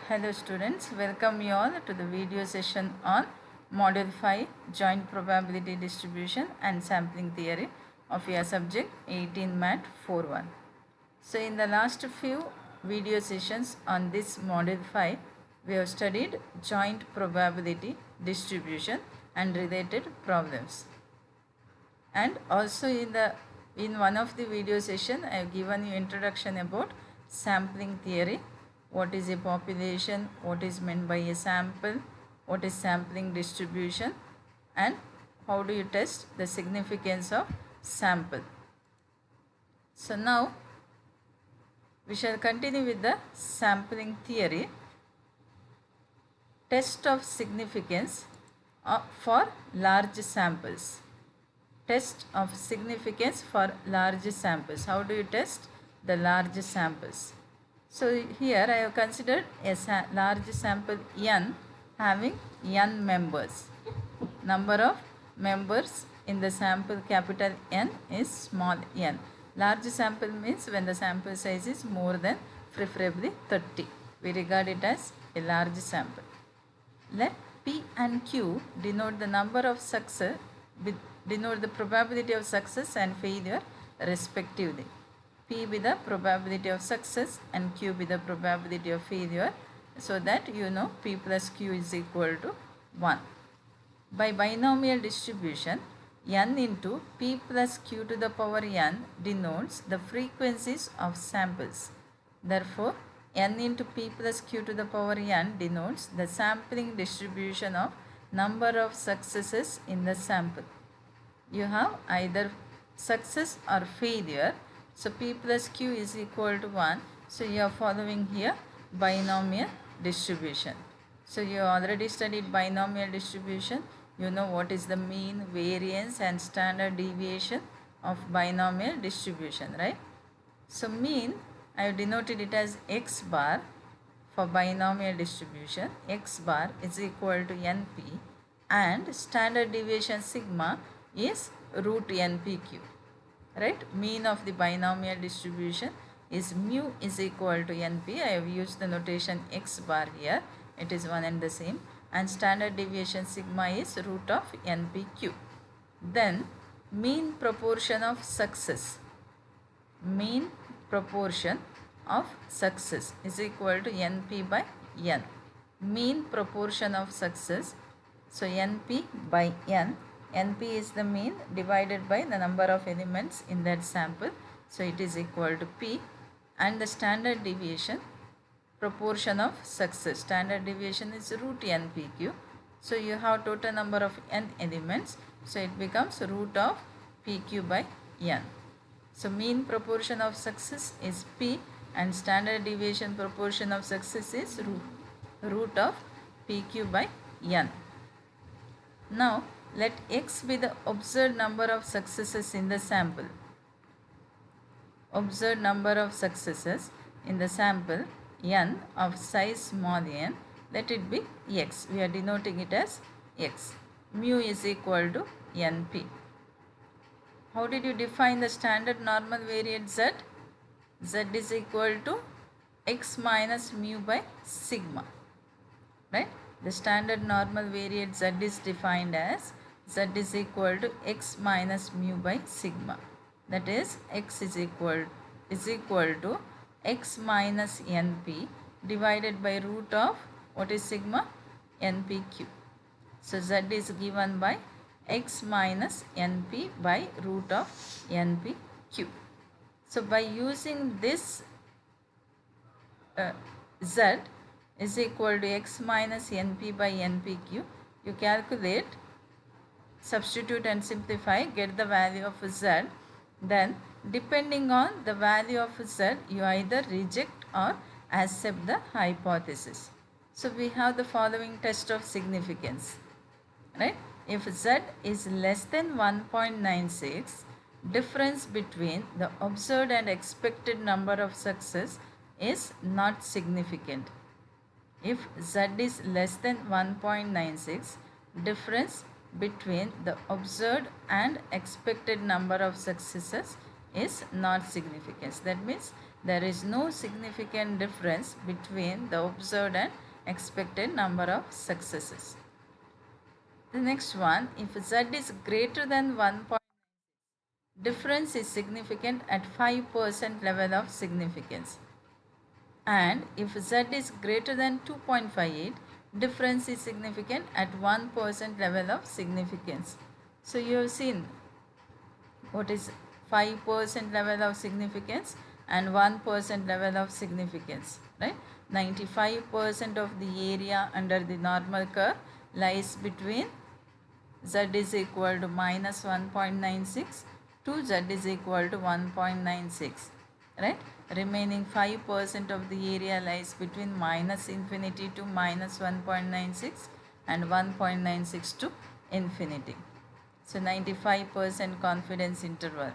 Hello students, welcome you all to the video session on Module 5 Joint Probability Distribution and Sampling Theory of your subject 18 Mat 41. So in the last few video sessions on this Module 5, we have studied joint probability distribution and related problems. And also in one of the video session I have given you introduction about sampling theory. What is a population, what is meant by a sample, what is sampling distribution, and how do you test the significance of sample. So now we shall continue with the sampling theory. Test of significance for large samples. Test of significance for large samples. How do you test the large samples? So here I have considered a large sample n having n members. Number of members in the sample capital N is small n. Large sample means when the sample size is more than preferably 30. We regard it as a large sample. Let P and Q denote the number of success, denote the probability of success and failure respectively. P be the probability of success and Q be the probability of failure, so that you know P plus Q is equal to 1. By binomial distribution, n into P plus Q to the power n denotes the frequencies of samples. Therefore, n into P plus Q to the power n denotes the sampling distribution of number of successes in the sample. You have either success or failure. So P plus Q is equal to 1. So you are following here binomial distribution. So you already studied binomial distribution. You know what is the mean, variance and standard deviation of binomial distribution, right? So mean, I have denoted it as x bar for binomial distribution. X bar is equal to NP and standard deviation sigma is root NPQ. Right? Mean of the binomial distribution is mu is equal to NP. I have used the notation x bar here. It is one and the same. And standard deviation sigma is root of NPQ. Then mean proportion of success. Mean proportion of success is equal to NP by N. Mean proportion of success. So NP by N. NP is the mean divided by the number of elements in that sample. So it is equal to P. And the standard deviation proportion of success. Standard deviation is root NPQ. So you have total number of n elements. So it becomes root of PQ by n. So mean proportion of success is P and standard deviation proportion of success is root of PQ by n. Now let x be the observed number of successes in the sample. Observed number of successes in the sample n of size small n, let it be x. We are denoting it as x. Mu is equal to NP. How did you define the standard normal variate z? Z is equal to x minus mu by sigma. Right? The standard normal variate z is defined as z is equal to x minus mu by sigma. That is x is equal to x minus np divided by root of what is sigma? Npq. So z is given by x minus np by root of npq. So by using this z is equal to x minus np by npq, you calculate, substitute and simplify, get the value of z. Then depending on the value of z, you either reject or accept the hypothesis. So we have the following test of significance. Right? If z is less than 1.96, difference between the observed and expected number of success is not significant. If z is less than 1.96, difference between the observed and expected number of successes is not significant. That means There is no significant difference between the observed and expected number of successes. The next one, if z is greater than 1, difference is significant at 5% level of significance. And if z is greater than 2.58, difference is significant at 1% level of significance. So you have seen what is 5% level of significance and 1% level of significance, right? 95% of the area under the normal curve lies between z is equal to minus 1.96 to z is equal to 1.96, right? Remaining 5% of the area lies between minus infinity to minus 1.96 and 1.96 to infinity. So 95% confidence interval,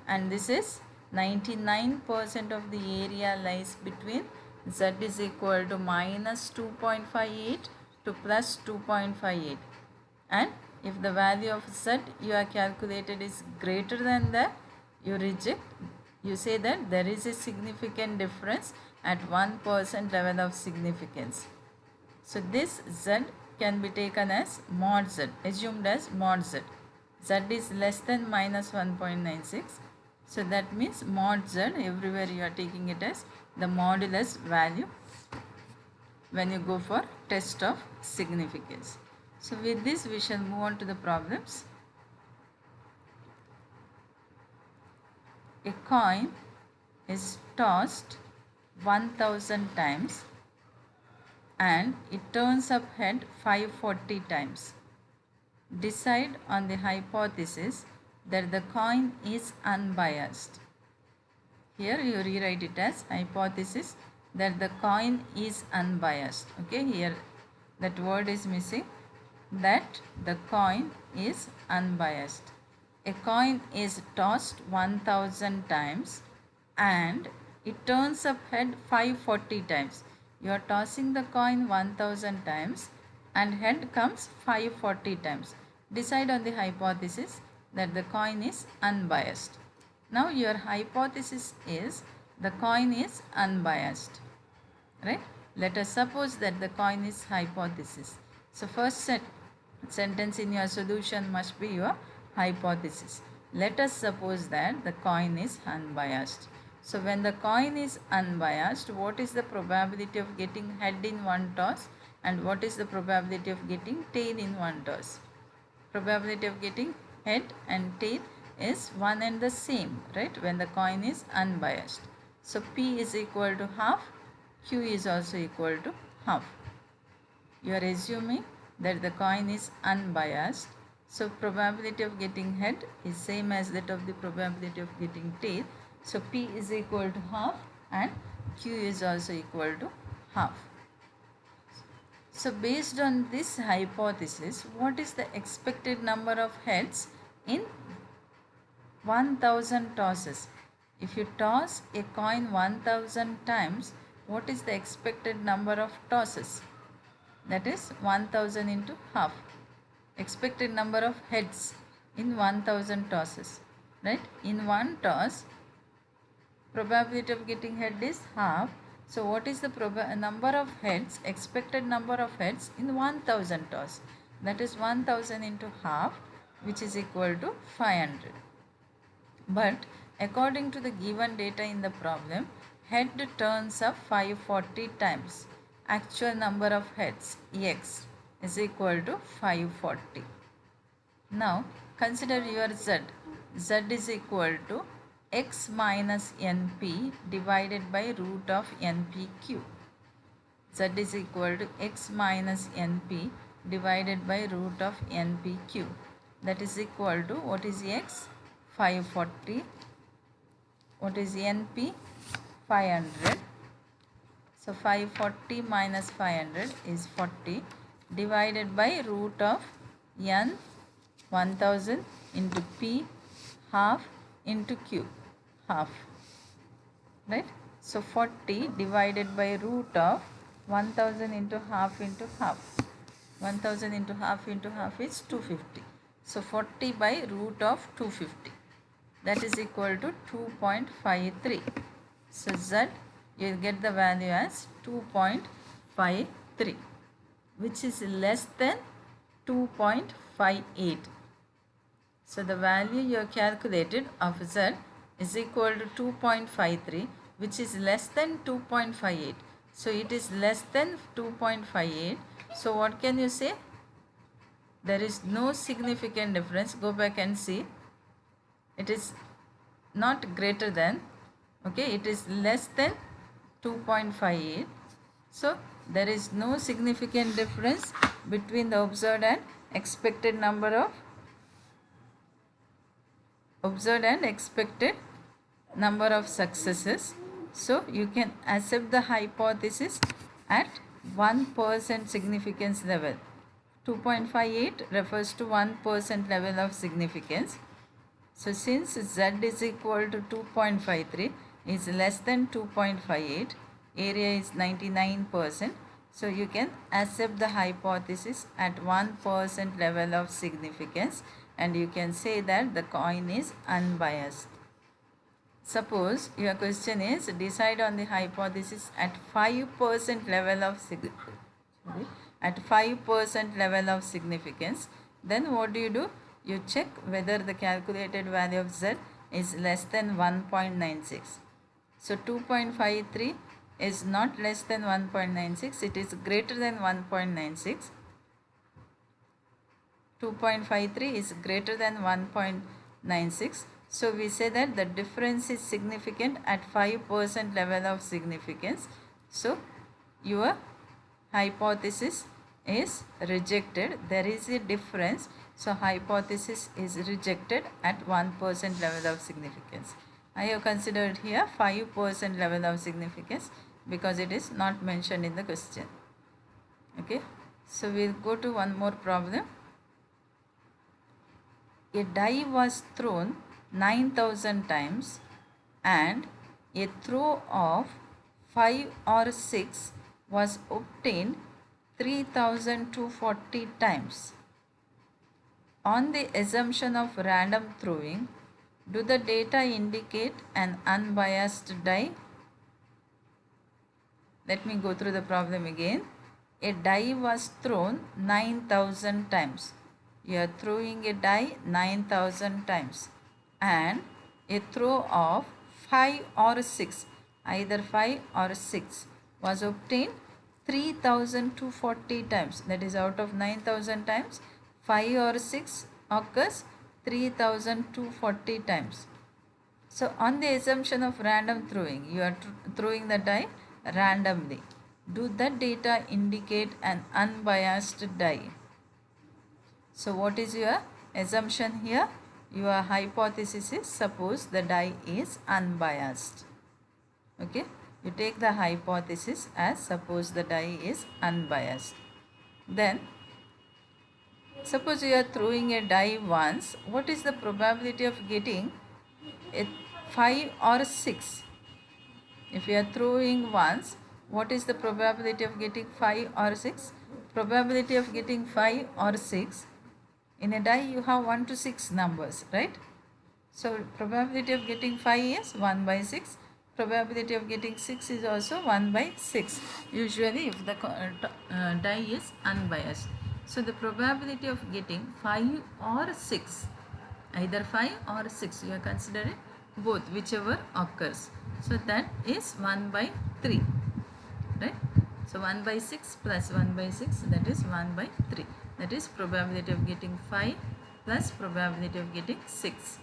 and this is 99% of the area lies between z is equal to minus 2.58 to plus 2.58, and if the value of z you have calculated is greater than that, you reject, you say that there is a significant difference at 1% level of significance. So this z can be taken as mod z, assumed as mod z. Z is less than minus 1.96. So that means mod z, everywhere you are taking it as the modulus value when you go for test of significance. So with this we shall move on to the problems. A coin is tossed 1000 times and it turns up head 540 times. Decide on the hypothesis that the coin is unbiased. Here you rewrite it as hypothesis that the coin is unbiased. Okay, here that word is missing, that the coin is unbiased. A coin is tossed 1000 times and it turns up head 540 times. You are tossing the coin 1000 times and head comes 540 times. Decide on the hypothesis that the coin is unbiased. Now your hypothesis is the coin is unbiased, right? Let us suppose that the coin is hypothesis. So first sentence in your solution must be your hypothesis. Let us suppose that the coin is unbiased. So when the coin is unbiased, what is the probability of getting head in one toss and what is the probability of getting tail in one toss? Probability of getting head and tail is one and the same, right, when the coin is unbiased. So P is equal to half, Q is also equal to half. You are assuming that the coin is unbiased, so probability of getting head is same as that of the probability of getting tail. So P is equal to half and Q is also equal to half. So based on this hypothesis, what is the expected number of heads in 1000 tosses? If you toss a coin 1000 times, what is the expected number of tosses? That is 1000 into half. Expected number of heads in 1000 tosses, right? In one toss, probability of getting head is half. So what is the number of heads, expected number of heads in 1000 toss? That is 1000 into half, which is equal to 500. But according to the given data in the problem, head turns up 540 times. Actual number of heads, x, is equal to 540. Now consider your z. Z is equal to x minus np divided by root of npq. Z is equal to x minus np divided by root of npq. That is equal to, what is x? 540. What is np? 500. So 540 minus 500 is 40 divided by root of n 1000 into p half into q, half, right? So 40 divided by root of 1000 into half into half. 1000 into half is 250. So 40 by root of 250. That is equal to 2.53. So Z, you get the value as 2.53, which is less than 2.58. So the value you have calculated of Z is equal to 2.53, which is less than 2.58. So it is less than 2.58. So what can you say? There is no significant difference. Go back and see. It is not greater than, okay, it is less than 2.58. So there is no significant difference between the observed and expected number of successes. So you can accept the hypothesis at 1% significance level. 2.58 refers to 1% level of significance. So since Z is equal to 2.53 is less than 2.58, area is 99%. So you can accept the hypothesis at 1% level of significance, and you can say that the coin is unbiased. Suppose your question is decide on the hypothesis at 5% level of significance. Then what do? You check whether the calculated value of Z is less than 1.96. So 2.53 is not less than 1.96, it is greater than 1.96. 2.53 is greater than 1.96. So we say that the difference is significant at 5% level of significance. So your hypothesis is rejected. There is a difference. So hypothesis is rejected at 1% level of significance. I have considered here 5% level of significance because it is not mentioned in the question. Okay. So we'll go to one more problem. A die was thrown 9,000 times and a throw of 5 or 6 was obtained 3,240 times. On the assumption of random throwing, do the data indicate an unbiased die? Let me go through the problem again. A die was thrown 9,000 times. You are throwing a die 9,000 times and a throw of 5 or 6, either 5 or 6, was obtained 3,240 times. That is, out of 9,000 times, 5 or 6 occurs 3,240 times. So on the assumption of random throwing, you are throwing the die randomly. Do the data indicate an unbiased die? So what is your assumption here? Your hypothesis is suppose the die is unbiased. Okay, you take the hypothesis as suppose the die is unbiased. Then suppose you are throwing a die once, what is the probability of getting a 5 or 6? If you are throwing once, what is the probability of getting 5 or 6? Probability of getting 5 or 6, in a die you have 1 to 6 numbers, right? So probability of getting 5 is 1 by 6. Probability of getting 6 is also 1 by 6. Usually if the die is unbiased. So the probability of getting 5 or 6, either 5 or 6, you are considering both, whichever occurs. So that is 1 by 3, right? So 1 by 6 plus 1 by 6, that is 1 by 3. That is probability of getting 5 plus probability of getting 6.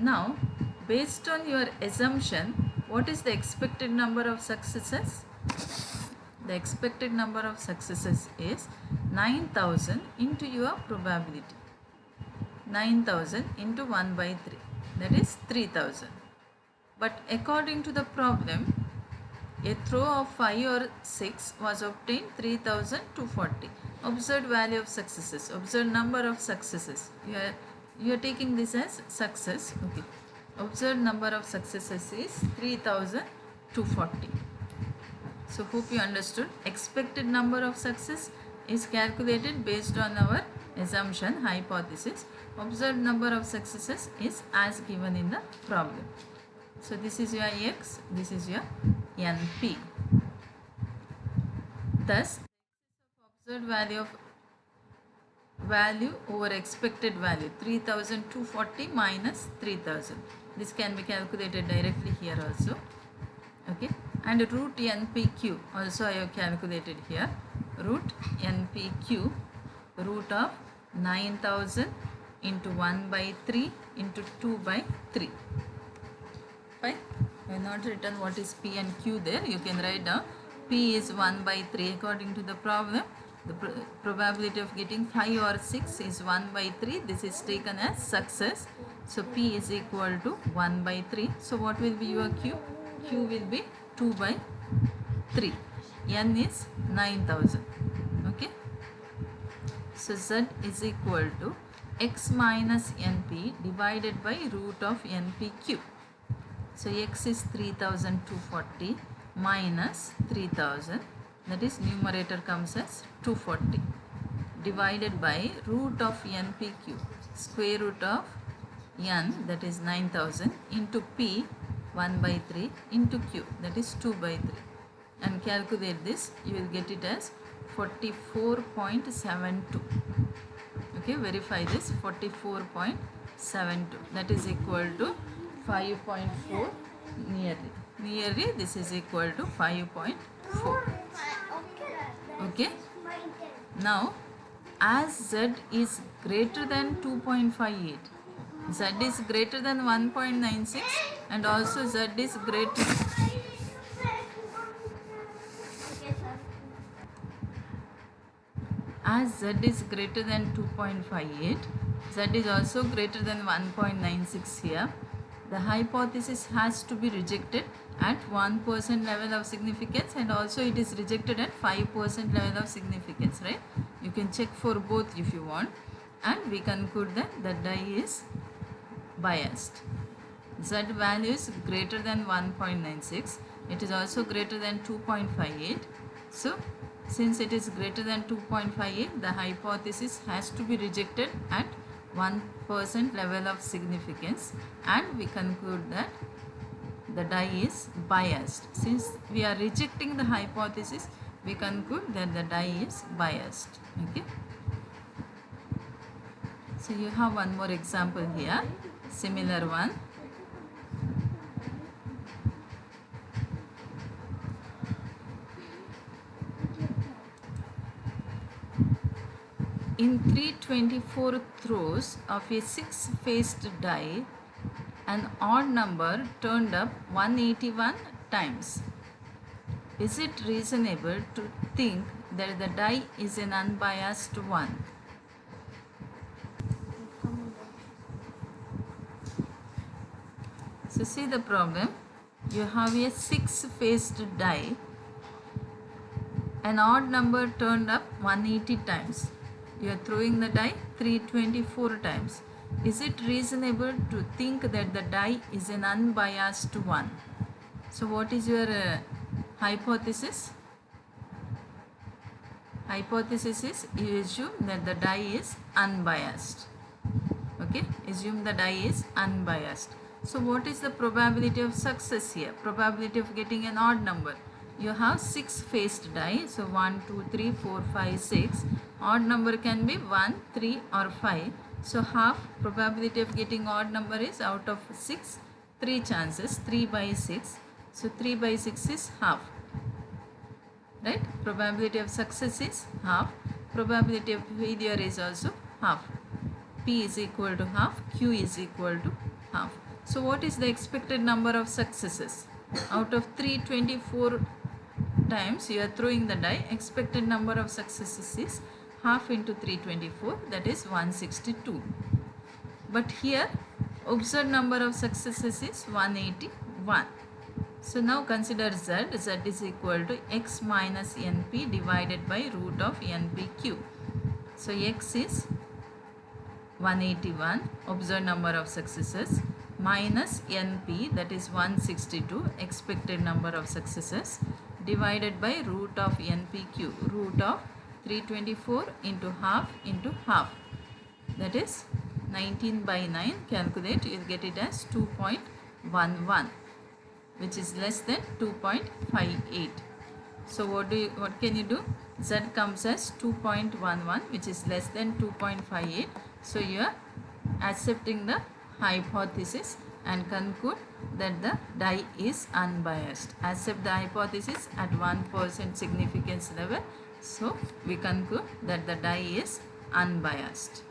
Now, based on your assumption, what is the expected number of successes? The expected number of successes is 9,000 into your probability. 9,000 into 1 by 3, that is 3,000. But according to the problem, a throw of 5 or 6 was obtained 3,240. Observed value of successes, observed number of successes. You are taking this as success. Okay. Observed number of successes is 3,240. So hope you understood. Expected number of success is calculated based on our assumption, hypothesis. Observed number of successes is as given in the problem. So this is your x, this is your NP. Thus, observed value over expected value 3240 minus 3000. This can be calculated directly here also. Okay, and root NPQ also I have calculated here. Root NPQ, root of 9000 into 1 by 3 into 2 by 3. Fine. I have not written what is P and Q there. You can write down P is 1 by 3 according to the problem. The probability of getting 5 or 6 is 1 by 3. This is taken as success. So P is equal to 1 by 3. So what will be your Q? Q will be 2 by 3. N is 9000. Okay. So Z is equal to x minus NP divided by root of NPQ. So x is 3240 minus 3000, that is numerator comes as 240, divided by root of NPQ, square root of n, that is 9000, into P 1 by 3 into Q, that is 2 by 3, and calculate this. You will get it as 44.72. Okay, verify this. 44.72, that is equal to 5.4 nearly this is equal to 5.4. Okay, now as Z is greater than 2.58, Z is greater than 1.96 and also Z is greater as Z is greater than 2.58, Z is also greater than 1.96 here. The hypothesis has to be rejected at 1% level of significance, and also it is rejected at 5% level of significance, right? You can check for both if you want, and we conclude that the die is biased. Z value is greater than 1.96. It is also greater than 2.58. So since it is greater than 2.58, the hypothesis has to be rejected at 1% level of significance, and we conclude that the die is biased. Since we are rejecting the hypothesis, we conclude that the die is biased. Okay. So you have one more example here, similar one. In 324 throws of a 6-faced die, an odd number turned up 181 times. Is it reasonable to think that the die is an unbiased one? So see the problem. You have a 6-faced die. An odd number turned up 180 times. You are throwing the die 324 times. Is it reasonable to think that the die is an unbiased one? So what is your hypothesis? Hypothesis is you assume that the die is unbiased. Okay, assume the die is unbiased. So what is the probability of success here? Probability of getting an odd number. You have 6-faced die. So 1, 2, 3, 4, 5, 6. Odd number can be 1, 3 or 5. So half probability of getting odd number is out of 6, 3 chances, 3 by 6. So 3 by 6 is half. Right? Probability of success is half. Probability of failure is also half. P is equal to half. Q is equal to half. So what is the expected number of successes? Out of 324 times you are throwing the die, expected number of successes is half into 324, that is 162. But here observed number of successes is 181. So now consider Z. Z is equal to x minus NP divided by root of NPQ. So x is 181, observed number of successes, minus NP, that is 162, expected number of successes, divided by root of NPQ, root of 324 into half, that is 19 by 9. Calculate, you will get it as 2.11. which is less than 2.58. So what can you do? Z comes as 2.11, which is less than 2.58. So you are accepting the hypothesis and conclude that the dye is unbiased. Accept the hypothesis at 1% significance level. So we conclude that the dye is unbiased.